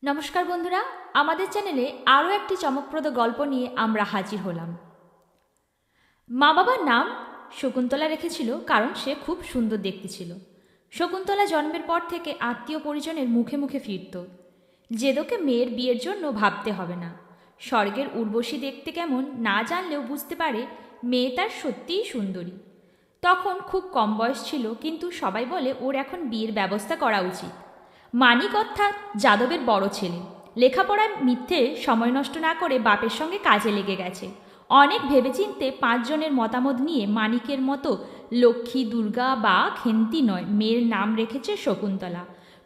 নমস্কার বন্ধুরা, আমাদের চ্যানেলে আরও একটি চমকপ্রদ গল্প নিয়ে আমরা হাজির হলাম। মা বাবার নাম শকুন্তলা রেখেছিল কারণ সে খুব সুন্দর দেখতে ছিল। শকুন্তলা জন্মের পর থেকে আত্মীয় পরিজনের মুখে মুখে ফিরত, যেদোকে মেয়ের বিয়ের জন্য ভাবতে হবে না। স্বর্গের উর্বশী দেখতে কেমন না জানলেও বুঝতে পারে মেয়ে তার সত্যিই সুন্দরী। তখন খুব কম বয়স ছিল, কিন্তু সবাই বলে ওর এখন বিয়ের ব্যবস্থা করা উচিত। মানিক অর্থাৎ যাদবের বড় ছেলে লেখাপড়ায় মিথ্যে সময় নষ্ট না করে বাপের সঙ্গে কাজে লেগে গেছে। অনেক ভেবেচিন্তে 5 জনের মতামত নিয়ে মানিকের মতো লক্ষ্মী, দুর্গা বা খেন্তি নয়, মেয়ের নাম রেখেছে শকুন্তলা।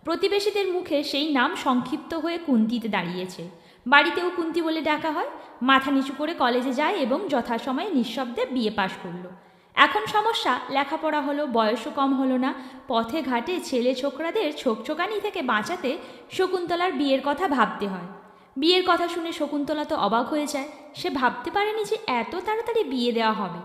প্রতিবেশীদের মুখে সেই নাম সংক্ষিপ্ত হয়ে কুন্তিতে দাঁড়িয়েছে। বাড়িতেও কুন্তি বলে ডাকা হয়। মাথা নিচু করে কলেজে যায় এবং যথাসময়ে নিঃশব্দে বিয়ে পাশ করলো। এখন সমস্যা, লেখাপড়া হলো, বয়সও কম হলো না। পথে ঘাটে ছেলে ছোকরাদের ছোকছোকানি থেকে বাঁচাতে শকুন্তলার বিয়ের কথা ভাবতে হয়। বিয়ের কথা শুনে শকুন্তলা তো অবাক হয়ে যায়। সে ভাবতে পারেনি যে এত তাড়াতাড়ি বিয়ে দেওয়া হবে।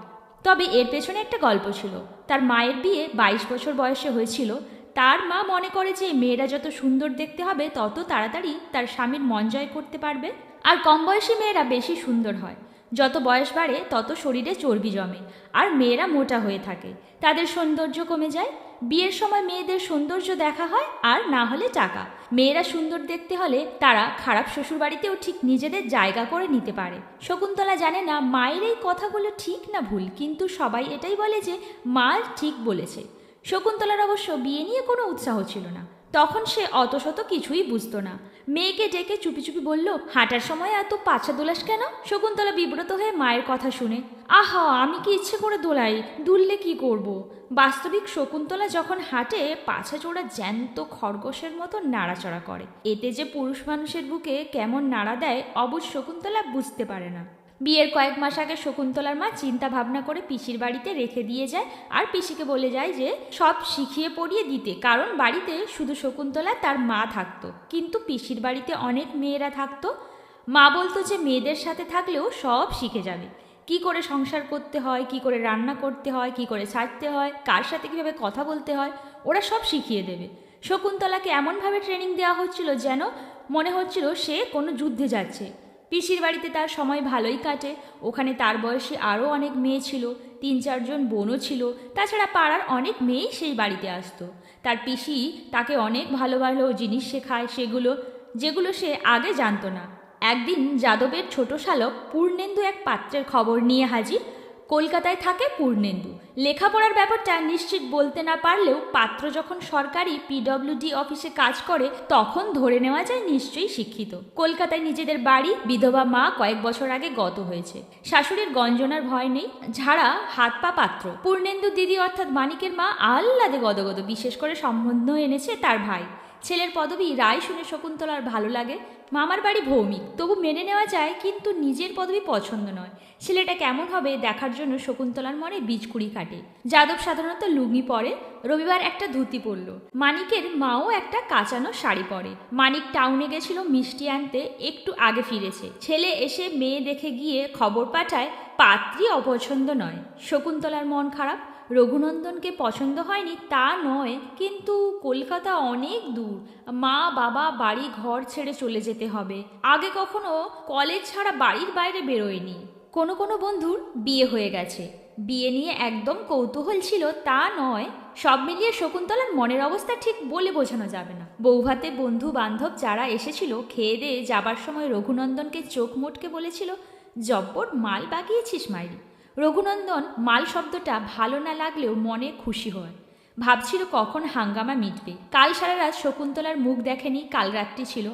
তবে এর পেছনে একটা গল্প ছিল। তার মায়ের বিয়ে 22 বছর বয়সে হয়েছিল। তার মা মনে করে যে মেয়েরা যত সুন্দর দেখতে হবে তত তাড়াতাড়ি তার স্বামীর মন জয় করতে পারবে। আর কম বয়সী মেয়েরা বেশি সুন্দর হয়। যত বয়স বাড়ে তত শরীরে চর্বি জমে আর মেয়েরা মোটা হয়ে থাকে, তাদের সৌন্দর্য কমে যায়। বিয়ের সময় মেয়েদের সৌন্দর্য দেখা হয়, আর না হলে টাকা। মেয়েরা সুন্দর দেখতে হলে তারা খারাপ শ্বশুরবাড়িতেও ঠিক নিজেদের জায়গা করে নিতে পারে। শকুন্তলা জানে না মায়ের এই কথাগুলো ঠিক না ভুল, কিন্তু সবাই এটাই বলে যে মা ঠিক বলেছে। শকুন্তলার অবশ্য বিয়ে নিয়ে কোনো উৎসাহ ছিল না। তখন সে অত শত কিছুই বুঝতো না। মেয়েকে ডেকে চুপি চুপি বলল, হাঁটার সময় এত পাছা দোলাস কেন? শকুন্তলা বিব্রত হয়ে মায়ের কথা শুনে, আহা, আমি কি ইচ্ছে করে দোলাই? দুললে কি করব? বাস্তবিক শকুন্তলা যখন হাঁটে পাছা জোড়া জ্যান্ত খরগোশের মতো নাড়াচড়া করে। এতে যে পুরুষ মানুষের বুকে কেমন নাড়া দেয় অবশ্য শকুন্তলা বুঝতে পারে না। বিয়ের কয়েক মাস আগে শকুন্তলার মা চিন্তা ভাবনা করে পিসির বাড়িতে রেখে দিয়ে যায়, আর পিসিকে বলে যায় যে সব শিখিয়ে পড়িয়ে দিতে, কারণ বাড়িতে শুধু শকুন্তলা তার মা থাকতো, কিন্তু পিসির বাড়িতে অনেক মেয়েরা থাকতো। মা বলতো যে মেয়েদের সাথে থাকলেও সব শিখে যাবে। কি করে সংসার করতে হয়, কি করে রান্না করতে হয়, কি করে ছাড়তে হয়, কার সাথে কীভাবে কথা বলতে হয়, ওরা সব শিখিয়ে দেবে। শকুন্তলাকে এমনভাবে ট্রেনিং দেওয়া হচ্ছিল যেন মনে হচ্ছিল সে কোনো যুদ্ধে যাচ্ছে। পিসির বাড়িতে তার সময় ভালোই কাটে। ওখানে তার বয়সী আরও অনেক মেয়ে ছিল, 3-4 জন বোনও ছিল। তাছাড়া পাড়ার অনেক মেয়েই সেই বাড়িতে আসতো। তার পিসি তাকে অনেক ভালো ভালো জিনিস শেখায়, যেগুলো সে আগে জানতো না। একদিন যাদবের ছোট শালক পূর্ণেন্দু এক পাত্রের খবর নিয়ে হাজির। কলকাতায় থাকে পূর্ণেন্দু। লেখাপড়ার ব্যাপারটা নিশ্চিত বলতে না পারলেও পাত্র যখন সরকারি পিডব্লিউডি অফিসে কাজ করে তখন ধরে নেওয়া যায় নিশ্চয়ই শিক্ষিত। কলকাতায় নিজেদের বাড়ি, বিধবা মা কয়েক বছর আগে গত হয়েছে। শাশুড়ির গঞ্জনার ভয় নেই, ঝাড়া হাত পা পাত্র। পূর্ণেন্দু দিদি অর্থাৎ মানিকের মা আহ্লাদে গদগদ, বিশেষ করে সম্বন্ধ এনেছে তার ভাই। ছেলের পদবী রায় শুনে শকুন্তলার ভালো লাগে। মামার বাড়ি ভৌমিক, তবু মেনে নেওয়া যায়, কিন্তু নিজের পদবী পছন্দ নয়। ছেলেটা কেমন হবে দেখার জন্য শকুন্তলার মনে বীজকুড়ি কাটে। যাদব সাধারণত লুঙ্গি পরে, রবিবার একটা ধুতি পরল। মানিকের মাও একটা কাচানো শাড়ি পরে। মানিক টাউনে গেছিল মিষ্টি আনতে, একটু আগে ফিরেছে। ছেলে এসে মেয়ে দেখে গিয়ে খবর পাঠায় পাত্রী অপছন্দ নয়। শকুন্তলার মন খারাপ। রঘুনন্দনকে পছন্দ হয়নি তা নয়, কিন্তু কলকাতা অনেক দূর, মা বাবা বাড়ি ঘর ছেড়ে চলে যেতে হবে। আগে কখনো কলেজ ছাড়া বাড়ির বাইরে বেরোয়নি। কোনো কোনো বন্ধুর বিয়ে হয়ে গেছে, বিয়ে নিয়ে একদম কৌতূহল ছিল তা নয়। সব মিলিয়ে শকুন্তলার মনের অবস্থা ঠিক বলে বোঝানো যাবে না। বৌভাতে বন্ধু বান্ধব যারা এসেছিল, খেয়ে দিয়ে যাবার সময় রঘুনন্দনকে চোখ মোটকে বলেছিল, জব্বর মাল বাগিয়েছিস মাইরি। রঘুনন্দন মাল শব্দটা ভালো না লাগলেও মনে খুশি হয়। ভাবছিল কখন হাঙ্গামা মিটবে। কাল সারা রাত শকুন্তলার মুখ দেখেনি, কাল রাত্রি ছিল।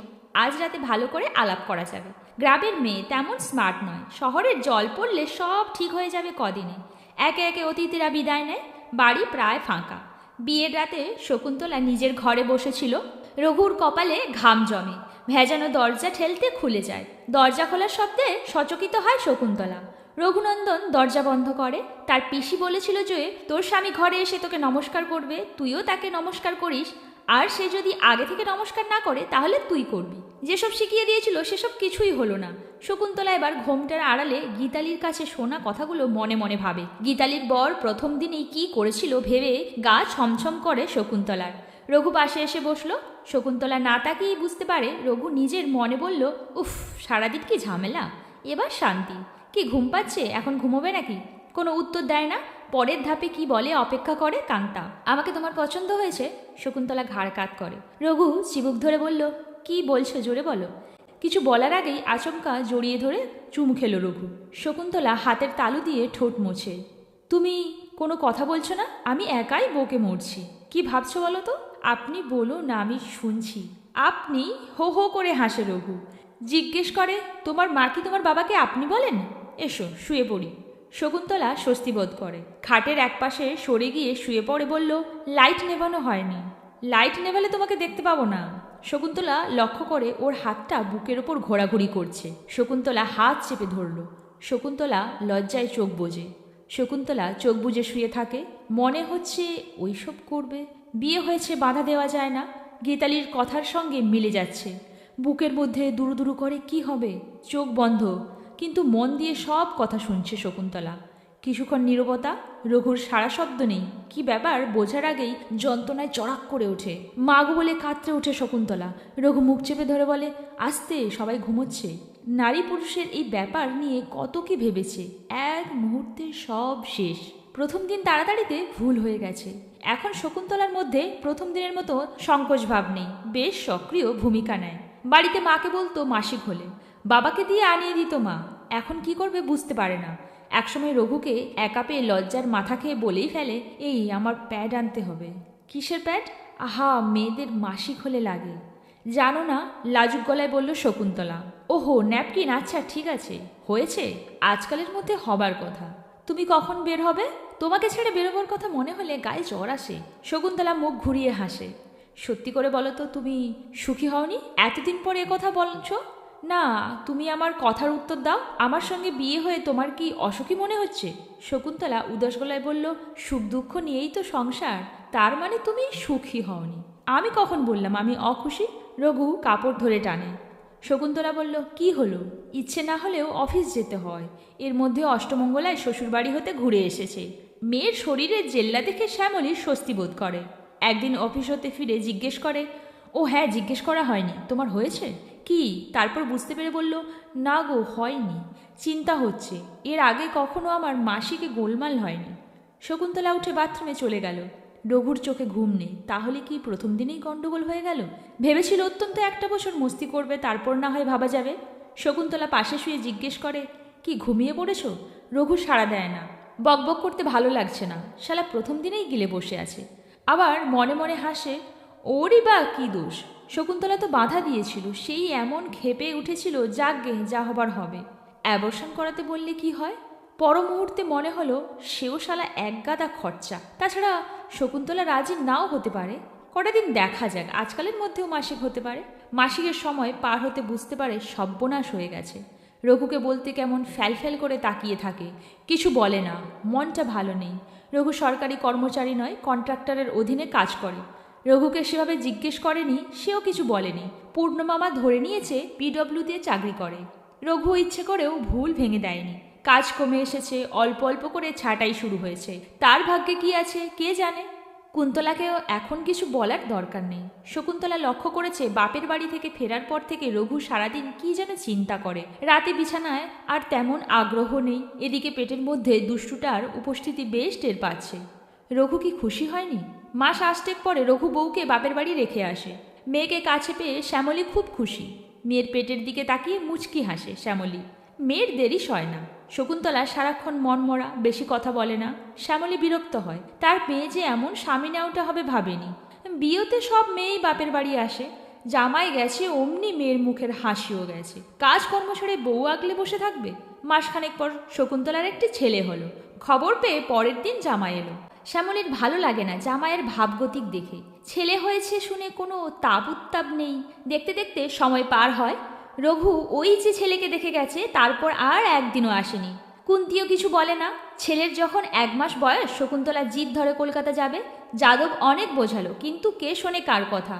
আজ রাতে ভালো করে আলাপ করা যাবে। গ্রামের মেয়ে তেমন স্মার্ট নয়, শহরের জল পড়লে সব ঠিক হয়ে যাবে কদিনে। একে একে অতিথিরা বিদায় নেয়, বাড়ি প্রায় ফাঁকা। বিয়ের রাতে শকুন্তলা নিজের ঘরে বসেছিল। রঘুর কপালে ঘাম জমে, ভেজানো দরজা ঠেলতে খুলে যায়। দরজা খোলার শব্দে সচকিত হয় শকুন্তলা। রঘুনন্দন দরজা বন্ধ করে। তার পিসি বলেছিল যে তোর স্বামী ঘরে এসে তোকে নমস্কার করবে, তুইও তাকে নমস্কার করিস, আর সে যদি আগে থেকে নমস্কার না করে তাহলে তুই করবি। যেসব শিখিয়ে দিয়েছিল সেসব কিছুই হলো না। শকুন্তলা এবার ঘোমটার আড়ালে গীতালির কাছে শোনা কথাগুলো মনে মনে ভাবে। গীতালির বর প্রথম দিনেই কি করেছিল ভেবে গা ছমছম করে শকুন্তলার। রঘু পাশে এসে বসলো। শকুন্তলা না তাকিয়েই বুঝতে পারে রঘু নিজের মনে বলল, উফ, সারাদিন কি ঝামেলা, এবার শান্তি। কি ঘুম পাচ্ছে, এখন ঘুমোবে নাকি? কোনো উত্তর দেয় না, পরের ধাপে কি বলে অপেক্ষা করে কান্তা। আমাকে তোমার পছন্দ হয়েছে? শকুন্তলা ঘাড় কাত করে। রঘু চিবুক ধরে বলল, কি বলছো, জোরে বলো। কিছু বলার আগেই আচমকা জড়িয়ে ধরে চুমু খেল রঘু। শকুন্তলা হাতের তালু দিয়ে ঠোঁট মোছে। তুমি কোনো কথা বলছো না? আমি একাই বকে মরছি। কি ভাবছো বলো তো? আপনি বলুন না, আমি শুনছি। আপনি? হো হো করে হাসে রঘু। জিজ্ঞেস করে, তোমার মা কি তোমার বাবাকে আপনি বলেন? এসো শুয়ে পড়ি। শকুন্তলা স্বস্তি বোধ করে, খাটের একপাশে সরে গিয়ে শুয়ে পড়ে বলল, লাইট নেভানো হয়নি। লাইট নেভালে তোমাকে দেখতে পাবো না। শকুন্তলা লক্ষ্য করে ওর হাতটা বুকের ওপর ঘোরাঘুরি করছে। শকুন্তলা হাত চেপে ধরল। শকুন্তলা লজ্জায় চোখ বোঝে। শকুন্তলা চোখ বুজে শুয়ে থাকে, মনে হচ্ছে ওইসব করবে। বিয়ে হয়েছে, বাধা দেওয়া যায় না। গীতালির কথার সঙ্গে মিলে যাচ্ছে। বুকের মধ্যে দুরু দুরু করে, কি হবে? চোখ বন্ধ, কিন্তু মন দিয়ে সব কথা শুনছে শকুন্তলা। কিছুক্ষণ নীরবতা, রঘুর সারা শব্দ নেই। কি ব্যাপার বোঝার আগেই যন্ত্রণায় চড়াক করে ওঠে। মাগো বলে কাতরে ওঠে শকুন্তলা। রঘু মুখ চেপে ধরে বলে, আস্তে, সবাই ঘুমোচ্ছে। নারী পুরুষের এই ব্যাপার নিয়ে কত কি ভেবেছে, এক মুহূর্তে সব শেষ। প্রথম দিন তাড়াতাড়িতে ভুল হয়ে গেছে। এখন শকুন্তলার মধ্যে প্রথম দিনের মতো সংকোচ ভাব নেই, বেশ সক্রিয় ভূমিকা নেয়। বাড়িতে মাকে বলতো মাসিক হলে, বাবাকে দিয়ে আনিয়ে দিত মা। এখন কি করবে বুঝতে পারে না। একসময় রঘুকে একা পেয়ে লজ্জার মাথা খেয়ে বলেই ফেলে, এই আমার প্যাড আনতে হবে। কিসের প্যাড? আহা, মেয়েদের মাসিক হলে লাগে। জানো না, লাজুক গলায় বলল শকুন্তলা। ওহো, ন্যাপকিন, আচ্ছা ঠিক আছে, হয়েছে, আজকালের মধ্যে হবার কথা। তুমি কখন বের হবে? তোমাকে ছেড়ে বেরোবার কথা মনে হলে গায়ে জ্বর আসে। শকুন্তলা মুখ ঘুরিয়ে হাসে। সত্যি করে বলো তো, তুমি সুখী হওনি? এতদিন পর কথা বলছো। না, তুমি আমার কথার উত্তর দাও। আমার সঙ্গে বিয়ে হয়ে তোমার কি অসুখী মনে হচ্ছে? শকুন্তলা উদাস গলায় বলল, সুখ দুঃখ নিয়েই তো সংসার। তার মানে তুমি সুখী হওনি? আমি কখন বললাম আমি অখুশি? রঘু কাপড় ধরে টানে। শকুন্তলা বলল, কি হলো? ইচ্ছে না হলেও অফিস যেতে হয়। এর মধ্যে অষ্টমঙ্গলায় শ্বশুরবাড়ি হতে ঘুরে এসেছে। মেয়ের শরীরের জেল্লা দেখে শ্যামলী স্বস্তি বোধ করে। একদিন অফিস হতে ফিরে জিজ্ঞেস করে, ও হ্যাঁ, জিজ্ঞেস করা হয়নি, তোমার হয়েছে কি? তারপর বুঝতে পেরে বলল, না গো, হয়নি, চিন্তা হচ্ছে। এর আগে কখনো আমার মাসিকে গোলমাল হয়নি। শকুন্তলা উঠে বাথরুমে চলে গেল। রঘুর চোখে ঘুম নেই। তাহলে কি প্রথম দিনেই গণ্ডগোল হয়ে গেল? ভেবেছিল অত্যন্ত একটা বছর মস্তি করবে, তারপর না হয় ভাবা যাবে। শকুন্তলা পাশে শুয়ে জিজ্ঞেস করে, কি ঘুমিয়ে পড়েছ? রঘু সাড়া দেয় না। বকবক করতে ভালো লাগছে না, শালা প্রথম দিনেই গিলে বসে আছে। আবার মনে মনে হাসে, ওরই বা কি দোষ? শকুন্তলা তো বাধা দিয়েছিল, সেই এমন ক্ষেপে উঠেছিল, যাকগে, যা হবার হবে। অ্যাবর্শন করাতে বললে কি হয়? পর মুহূর্তে মনে হলো সেও শালা একগাদা খরচা। তাছাড়া শকুন্তলা রাজি নাও হতে পারে। কটা দিন দেখা যাক, আজকালের মধ্যেও মাসিক হতে পারে। মাসিকের সময় পার হতে বুঝতে পারে সর্বনাশ হয়ে গেছে। রঘুকে বলতে কেমন ফ্যাল করে তাকিয়ে থাকে, কিছু বলে না। মনটা ভালো নেই। রঘু সরকারি কর্মচারী নয়, কন্ট্রাক্টরের অধীনে কাজ করে। রঘুকে সেভাবে জিজ্ঞেস করেনি, সেও কিছু বলেনি। পূর্ণমামা ধরে নিয়েছে পিডব্লিউ দিয়ে চাকরি করে। রঘু ইচ্ছে করেও ভুল ভেঙে দেয়নি। কাজ কমে এসেছে, অল্প অল্প করে ছাঁটাই শুরু হয়েছে। তার ভাগ্যে কি আছে কে জানে। কুন্তলাকেও এখন কিছু বলার দরকার নেই। শকুন্তলা লক্ষ্য করেছে বাপের বাড়ি থেকে ফেরার পর থেকে রঘু সারাদিন কি যেন চিন্তা করে। রাতে বিছানায় আর তেমন আগ্রহ নেই। এদিকে পেটের মধ্যে দুষ্টুটার উপস্থিতি বেশ টের পাচ্ছে। রঘু কি খুশি হয়নি? মাস আষ্টেক পরে রঘু বউকে বাপের বাড়ি রেখে আসে। মেয়েকে কাছে পেয়ে শ্যামলী খুব খুশি। মেয়ের পেটের দিকে তাকিয়ে মুচকি হাসে শ্যামলী। মেয়ের দেরি সয় না। শকুন্তলা সারাক্ষণ মনমরা, বেশি কথা বলে না। শ্যামলী বিরক্ত হয়। তার মেয়ে যে এমন স্বামী নেওয়াটা হবে ভাবেনি। বিয়েতে সব মেয়েই বাপের বাড়ি আসে। জামাই গেছে, অমনি মেয়ের মুখের হাসিও গেছে। কাজকর্ম ছেড়ে বউ আগলে বসে থাকবে। মাসখানেক পর শকুন্তলার একটি ছেলে হলো। খবর পেয়ে পরের দিন জামাই এলো। শ্যামলীর ভালো লাগে না জামাইয়ের ভাবগতিক দেখে। ছেলে হয়েছে শুনে কোনো তাপ উত্তাপ নেই। দেখতে দেখতে সময় পার হয়। রঘু ওই যে ছেলেকে দেখে গেছে, তারপর আর একদিনও আসেনি। কুন্তিও কিছু বলে না। ছেলের যখন 1 মাস বয়স, শকুন্তলা জিদ ধরে কলকাতা যাবে। যাদব অনেক বোঝালো, কিন্তু কে শোনে কার কথা।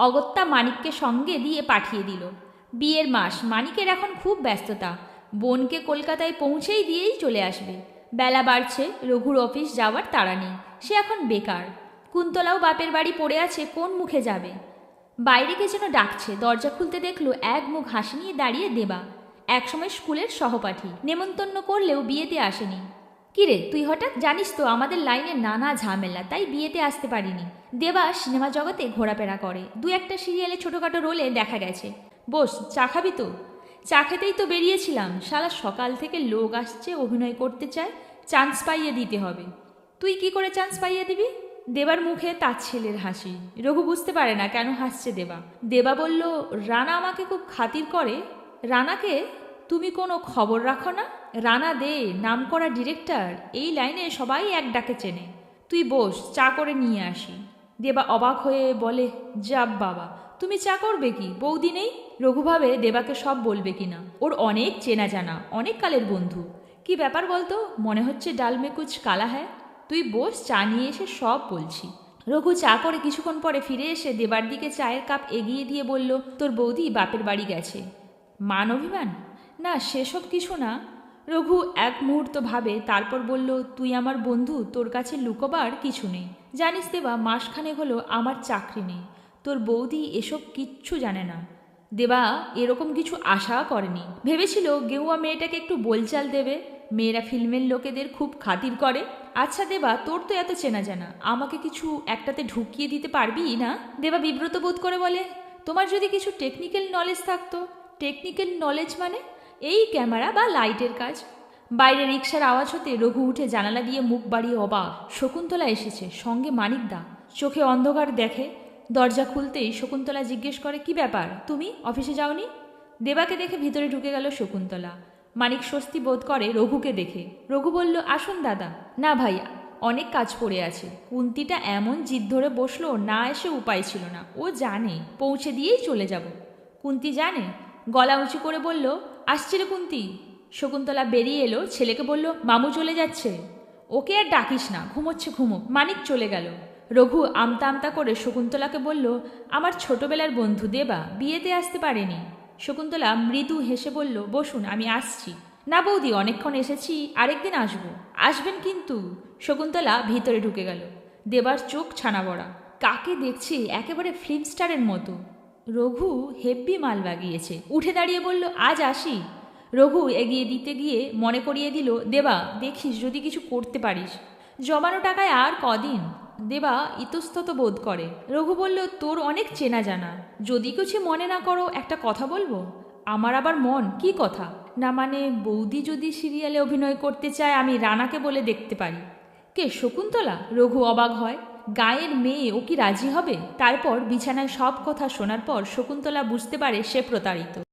অগত্যা মানিককে সঙ্গে দিয়ে পাঠিয়ে দিল। বিয়ের মাস, মানিকের এখন খুব ব্যস্ততা। বোনকে কলকাতায় পৌঁছেই দিয়েই চলে আসবে। বেলা বাড়ছে, রঘুর অফিস যাওয়ার তাড়া নেই। সে এখন বেকার। কুন্তলাও বাপের বাড়ি পড়ে আছে, কোন মুখে যাবে? বাইরে কে যেন ডাকছে। দরজা খুলতে দেখলো এক মুখ হাসি নিয়ে দাঁড়িয়ে দেবা, একসময় স্কুলের সহপাঠী। নেমন্তন্ন করলেও বিয়েতে আসেনি। কিরে তুই হঠাৎ? জানিস তো আমাদের লাইনে নানা ঝামেলা, তাই বিয়েতে আসতে পারিনি। দেবা সিনেমা জগতে ঘোরাফেরা করে, দু একটা সিরিয়ালে ছোটোখাটো রোলে দেখা গেছে। বস, চা খাবি তো? চা খেতেই তো বেরিয়েছিলাম, শালা সকাল থেকে লোক আসছে, অভিনয় করতে চায়, চান্স পাইয়ে দিতে হবে। তুই কি করে চান্স পাইয়ে দিবি? দেবার মুখে তার ছেলের হাসি। রঘু বুঝতে পারে না কেন হাসছে দেবা। দেবা বলল, রানা আমাকে খুব খাতির করে। রানাকে? তুমি কোনো খবর রাখো না? রানা দে নামকরা ডিরেক্টর, এই লাইনে সবাই এক ডাকে চেনে। তুই বস, চা করে নিয়ে আসি। দেবা অবাক হয়ে বলে, যাব বাবা, তুমি চা করবে কি? বৌদি নেই? রঘু ভাবে দেবাকে সব বলবে কিনা। ওর অনেক চেনা জানা, অনেক কালের বন্ধু। কি ব্যাপার বলতো? মনে হচ্ছে ডাল মে কুছ কালা হ্যায়। তুই বস, চা নিয়ে এসে সব বলছি। রঘু চা করে কিছুক্ষণ পরে ফিরে এসে দেবার দিকে চায়ের কাপ এগিয়ে দিয়ে বলল, তোর বৌদি বাপের বাড়ি গেছে। মান অভিমান? না, সেসব কিছু না। রঘু এক মুহূর্ত ভাবে, তারপর বলল, তুই আমার বন্ধু, তোর কাছে লুকোবার কিছু নেই। জানিস দেবা, মাসখানেক হলো আমার চাকরি নেই। তোর বৌদি এসব কিচ্ছু জানে না। দেবা এরকম কিছু আশা করেনি। ভেবেছিল গেউয়া মেয়েটাকে একটু বোলচাল দেবে। মেয়েরা ফিল্মের লোকেদের খুব খাতির করে। আচ্ছা দেবা, তোর তো এত চেনা জানা, আমাকে কিছু একটাতে ঢুকিয়ে দিতে পারবি না? দেবা বিব্রত বোধ করে বলে, তোমার যদি কিছু টেকনিক্যাল নলেজ থাকতো। টেকনিক্যাল নলেজ মানে? এই ক্যামেরা বা লাইটের কাজ। বাইরে রিকশার আওয়াজ হতে রঘু উঠে জানালা দিয়ে মুখ বাড়িয়ে অবাক। শকুন্তলা এসেছে, সঙ্গে মানিকদা। চোখে অন্ধকার দেখে। দরজা খুলতেই শকুন্তলা জিজ্ঞেস করে, কি ব্যাপার, তুমি অফিসে যাওনি? দেবাকে দেখে ভিতরে ঢুকে গেল শকুন্তলা। মানিক স্বস্তি বোধ করে রঘুকে দেখে। রঘু বলল, আসুন দাদা। না ভাই, অনেক কাজ পড়ে আছে। কুন্তিটা এমন জিদ ধরে বসলো, না এসে উপায় ছিল না। ও জানে পৌঁছে দিয়েই চলে যাব। কুন্তি জানে? গলা উঁচু করে বলল, আসছি রে কুন্তি। শকুন্তলা বেরিয়ে এলো, ছেলেকে বলল, মামু চলে যাচ্ছে। ওকে আর ডাকিস না, ঘুমোচ্ছে ঘুমোক। মানিক চলে গেল। রঘু আমতা আমতা করে শকুন্তলাকে বলল, আমার ছোটবেলার বন্ধু দেবা বিয়েতে আসতে পারেনি। শকুন্তলা মৃদু হেসে বলল, বসুন, আমি আসছি। না বৌদি, অনেকক্ষণ এসেছি, আরেকদিন আসবো। আসবেন কিন্তু। শকুন্তলা ভিতরে ঢুকে গেল। দেবার চোখ ছানা বড়া। কাকে দেখছি, একেবারে ফিল্ম স্টারের মতো। রঘু হেব্বি মাল বাগিয়েছে। উঠে দাঁড়িয়ে বলল, আজ আসি। রঘু এগিয়ে দিতে গিয়ে মনে করিয়ে দিল, দেবা দেখিস যদি কিছু করতে পারিস। জমানো টাকায় আর কদিন। দেবা ইতস্তত বোধ করে। রঘু বলল, তোর অনেক চেনা জানা, যদি কিছু মনে না করো একটা কথা বলবো। আমার আবার মন? কি কথা? না মানে, বৌদি যদি সিরিয়ালে অভিনয় করতে চায়, আমি রানাকে বলে দেখতে পারি। কে, শকুন্তলা? রঘু অবাক হয়। গায়ের মেয়ে, ও কি রাজি হবে? তারপর বিছানায় সব কথা শোনার পর শকুন্তলা বুঝতে পারে সে প্রতারিত।